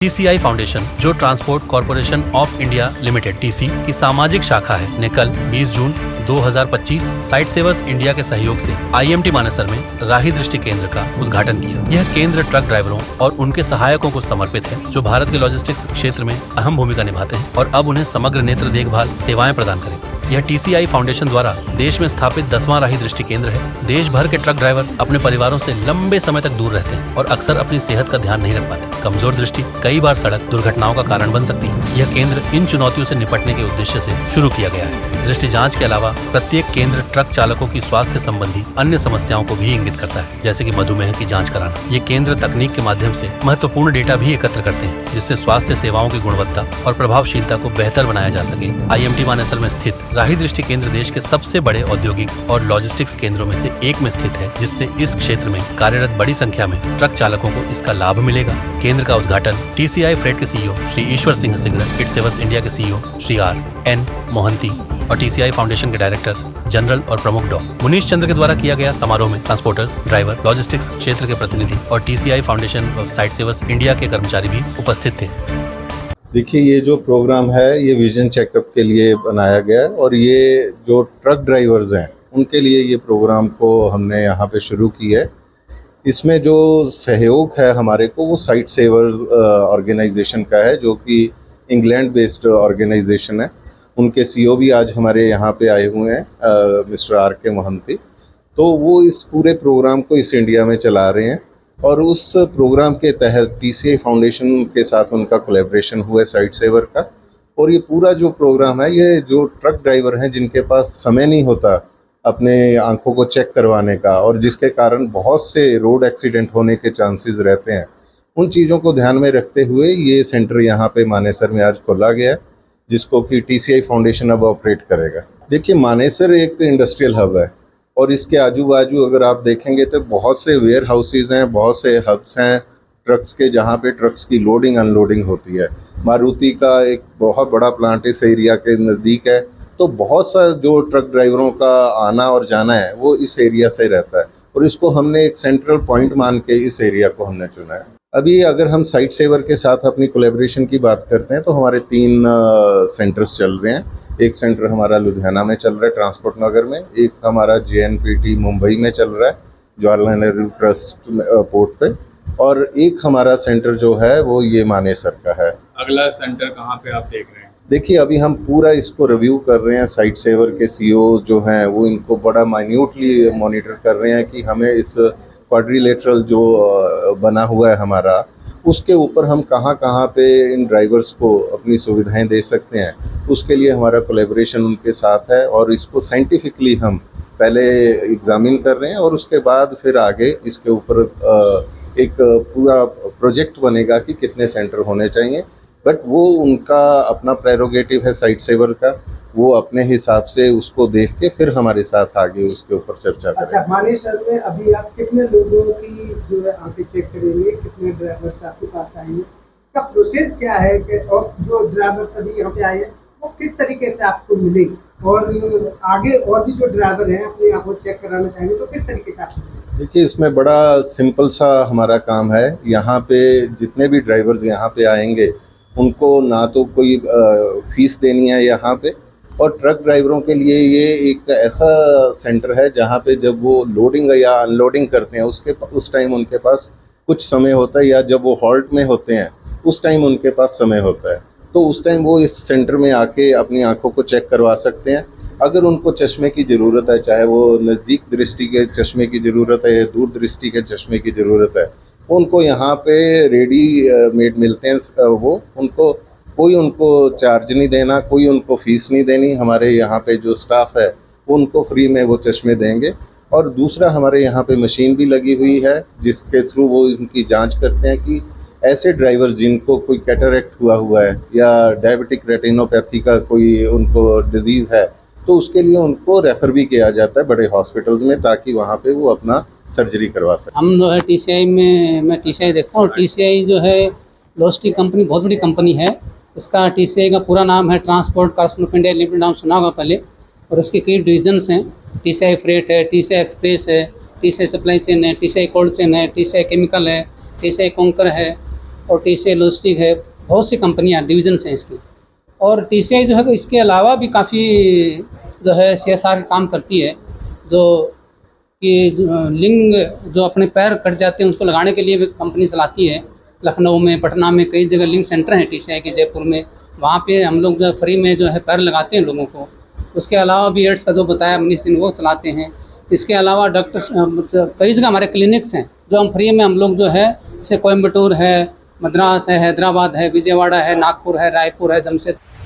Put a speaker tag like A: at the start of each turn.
A: TCI foundation, जो transport corporation of India limited TC की सामाजिक शाखा है, ने कल 20 जून 2025 साइट सेवर्स इंडिया के सहयोग से IMT मानेसर में राही दृष्टि केंद्र का उद्घाटन किया। यह केंद्र ट्रक ड्राइवरों और उनके सहायकों को समर्पित है, जो भारत के लॉजिस्टिक्स क्षेत्र में अहम भूमिका निभाते हैं और अब उन्हें समग्र नेत्र देखभाल सेवाएं प्रदान करेंगे। यह TCI फाउंडेशन द्वारा देश में स्थापित 10वां राही दृष्टि केंद्र है। देश भर के ट्रक ड्राइवर अपने परिवारों से लंबे समय तक दूर रहते हैं और अक्सर अपनी सेहत का ध्यान नहीं रख पाते। कमजोर दृष्टि कई बार सड़क दुर्घटनाओं का कारण बन सकती है। यह केंद्र इन चुनौतियों से निपटने के उद्देश्य से शुरू किया गया है। दृष्टि जांच के अलावा प्रत्येक केंद्र ट्रक चालकों की स्वास्थ्य संबंधी अन्य समस्याओं को भी इंगित करता है, जैसे कि मधुमेह की जांच कराना। ये केंद्र तकनीक के माध्यम से महत्वपूर्ण डेटा भी एकत्र करते हैं, जिससे स्वास्थ्य सेवाओं की गुणवत्ता और प्रभावशीलता को बेहतर बनाया जा सके। IMT मानेसर में स्थित राही दृष्टि केंद्र देश के सबसे बड़े औद्योगिक और लॉजिस्टिक्स केंद्रों में से एक में स्थित है, जिससे इस क्षेत्र में कार्यरत बड़ी संख्या में ट्रक चालकों को इसका लाभ मिलेगा। केंद्र का उद्घाटन TCI फ्रेट के CEO Shri Ishwar Singh Sigrat, Sightsavers India के CEO श्री R.N. मोहंती और TCI फाउंडेशन के डायरेक्टर जनरल और प्रमुख डॉ. मुनीश चंद्र के द्वारा किया गया। समारोह में ट्रांसपोर्टर्स, ड्राइवर, लॉजिस्टिक्स क्षेत्र के प्रतिनिधि और TCI foundation of Sightsavers India के कर्मचारी भी उपस्थित थे।
B: देखिए, ये जो प्रोग्राम है ये विजन चेकअप के लिए बनाया गया है और ये जो ट्रक ड्राइवर्स हैं उनके लिए ये प्रोग्राम को हमने यहाँ पे शुरू की है। इसमें जो सहयोग है हमारे को वो साइट सेवर्स ऑर्गेनाइजेशन का है, जो कि इंग्लैंड बेस्ड ऑर्गेनाइजेशन है। उनके CEO भी आज हमारे यहाँ पे आए हुए हैं, मिस्टर R.K. मोहंती। तो वो इस पूरे प्रोग्राम को इस इंडिया में चला रहे हैं और उस प्रोग्राम के तहत TCI फाउंडेशन के साथ उनका कोलैबोरेशन हुआ है साइट सेवर का। और ये पूरा जो प्रोग्राम है, ये जो ट्रक ड्राइवर हैं जिनके पास समय नहीं होता अपने आंखों को चेक करवाने का और जिसके कारण बहुत से रोड एक्सीडेंट होने के चांसेस रहते हैं, उन चीज़ों को ध्यान में रखते हुए ये सेंटर यहाँ पे मानेसर में आज खोला गया है, जिसको कि TCI फाउंडेशन अब ऑपरेट करेगा। देखिए, मानेसर एक इंडस्ट्रियल हब है और इसके आजू बाजू अगर आप देखेंगे तो बहुत से वेयर हाउसेज हैं, बहुत से हब्स हैं ट्रक्स के, जहाँ पे ट्रक्स की लोडिंग अनलोडिंग होती है। मारुति का एक बहुत बड़ा प्लांट इस एरिया के नज़दीक है, तो बहुत सा जो ट्रक ड्राइवरों का आना और जाना है वो इस एरिया से रहता है और इसको हमने एक सेंट्रल पॉइंट मान के इस एरिया को हमने चुना है। अभी अगर हम साइट सेवर के साथ अपनी कोलैबोरेशन की बात करते हैं तो हमारे 3 सेंटर्स चल रहे हैं। एक सेंटर हमारा लुधियाना में चल रहा है, ट्रांसपोर्ट नगर में। एक हमारा JNPT मुंबई में चल रहा है, जवाहरलाल नेहरू ट्रस्ट पोर्ट पे। और एक हमारा सेंटर जो है वो ये मानेसर का है।
C: अगला सेंटर कहाँ पे आप देख रहे हैं?
B: देखिए, अभी हम पूरा इसको रिव्यू कर रहे हैं। साइट सेवर के CEO जो हैं वो इनको बड़ा माइन्यूटली मॉनिटर कर रहे हैं कि हमें इस क्वाड्रिलेटरल जो बना हुआ है हमारा, उसके ऊपर हम कहाँ कहाँ पे इन ड्राइवर्स को अपनी सुविधाएं दे सकते हैं। उसके लिए हमारा कोलैबोरेशन उनके साथ है और इसको साइंटिफिकली हम पहले एग्जामिन कर रहे हैं और उसके बाद फिर आगे इसके ऊपर एक पूरा प्रोजेक्ट बनेगा कि कितने सेंटर होने चाहिए। बट वो उनका अपना प्रेरोगेटिव है साइट सेवर का, वो अपने हिसाब से उसको देख के फिर हमारे साथ आगे उसके ऊपर चर्चा करेंगे।
D: अच्छा, मानेसर में अभी आप कितने लोगों की जो है आंखें चेक करेंगे, कितने ड्राइवर्स आपके पास आए हैं, इसका प्रोसेस क्या है कि और जो ड्राइवर्स अभी यहाँ पे आए हैं वो किस तरीके से आपको मिले और आगे और भी जो ड्राइवर हैं अपनी आंखों चेक कराना चाहेंगे तो किस तरीके से आपको मिले?
B: देखिए, इसमें बड़ा सिंपल सा हमारा काम है। यहाँ पे जितने भी ड्राइवर्स यहाँ पे आएंगे उनको ना तो कोई फीस देनी है यहाँ पे, और ट्रक ड्राइवरों के लिए ये एक ऐसा सेंटर है जहाँ पे जब वो लोडिंग या अनलोडिंग करते हैं उस टाइम उनके पास कुछ समय होता है, या जब वो हॉल्ट में होते हैं उस टाइम उनके पास समय होता है, तो उस टाइम वो इस सेंटर में आके अपनी आंखों को चेक करवा सकते हैं। अगर उनको चश्मे की ज़रूरत है, चाहे वो नज़दीक दृष्टि के चश्मे की ज़रूरत है या दूर दृष्टि के चश्मे की ज़रूरत है, उनको यहाँ पे रेडीमेड मिलते हैं। वो उनको कोई उनको चार्ज नहीं देना, कोई उनको फीस नहीं देनी। हमारे यहाँ पे जो स्टाफ है उनको फ्री में वो चश्मे देंगे। और दूसरा, हमारे यहाँ पे मशीन भी लगी हुई है जिसके थ्रू वो इनकी जांच करते हैं कि ऐसे ड्राइवर्स जिनको कोई कैटरेक्ट हुआ है या डायबिटिक रेटिनोपैथी का कोई उनको डिजीज़ है, तो उसके लिए उनको रेफ़र भी किया जाता है बड़े हॉस्पिटल्स में, ताकि वहाँ पे वो अपना सर्जरी करवा सकें।
E: हम जो है TCI में, मैं TCI देखता हूँ। TCI जो है लॉजिस्टिक कंपनी, बहुत बड़ी कंपनी है। इसका TCI का पूरा नाम है transport corporation of India limited, नाम सुना होगा पहले। और इसके कई डिविजन्स हैं। TCI फ्रेट है, TCI एक्सप्रेस है, TCI सप्लाई चेन है, TCI कोल्ड चेन है, TCI केमिकल है, TCI कॉन्कर है और TCI लॉजिस्टिक है, बहुत सी कंपनियाँ डिविजन्स हैं इसकी। और TCI जो है कि इसके अलावा भी काफ़ी जो है CSR के काम करती है, जो कि लिंग जो अपने पैर कट जाते हैं उसको लगाने के लिए भी कंपनी चलाती है। लखनऊ में, पटना में कई जगह लिंग सेंटर हैं TCI के, जयपुर में, वहाँ पे हम लोग जो फ्री में जो है पैर लगाते हैं लोगों को। उसके अलावा भी एड्स का जो बताया मनीष जी वो चलाते हैं। इसके अलावा डॉक्टर्स कई जगह हमारे क्लिनिक्स हैं जो हम फ्री में हम लोग जो है, जैसे कोयम्बटूर है, मद्रास है, हैदराबाद है, विजयवाड़ा है, नागपुर है, रायपुर है, जमशेदपुर